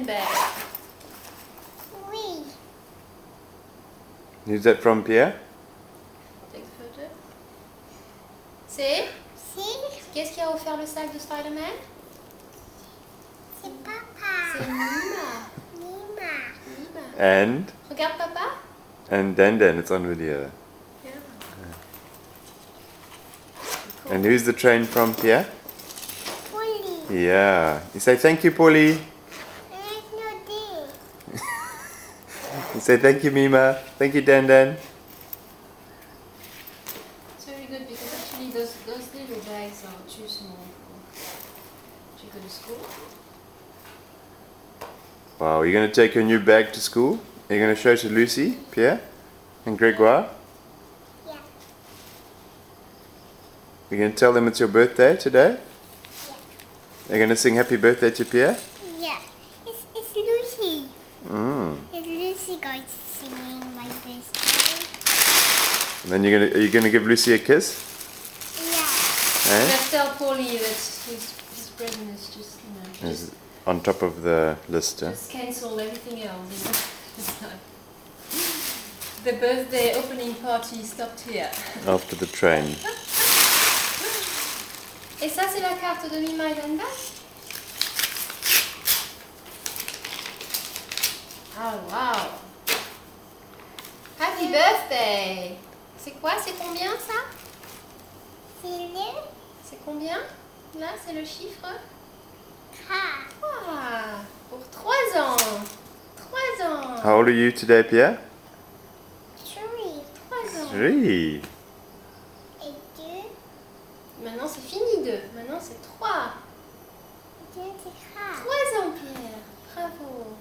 bag. Oui. Who's that from, Pierre? Take the photo. C'est Si. Qu'est-ce qui a offert le sac de Spider-Man? C'est C'est papa. Mima. Mima. Mima. And Regarde papa. Dan, it's on video. Yeah. And who's the train from, Pierre? Polly. Yeah. You say thank you, Paulie. There's no day. You say thank you, Mima. Thank you, Dan. It's very good because actually those little bags are too small to go to school. Wow, you're going to take your new bag to school? You're going to show it to Lucy, Pierre, and Gregoire? Yeah. You're going to tell them it's your birthday today? Yeah. You're going to sing happy birthday to Pierre? Yeah. It's Lucy. Mm. Is Lucy going to singing my birthday? And then are you going to give Lucy a kiss? Yeah. Eh? Let's tell Paulie that his present is just, Is on top of the list, yeah? just cancel everything else. It's like the birthday opening party stopped here. After the train. Et ça, c'est la carte de Mima et Dan. Oh wow! Happy birthday! C'est quoi? C'est combien ça? C'est combien? Là, c'est le chiffre? Ah, pour 3 ans! 3 ans! How old are you today, Pierre? 3 3 ans! 3. et 2. Maintenant, c'est fini 2. Maintenant, c'est 3. 2 c'est 4. 3 ans, Pierre! Bravo!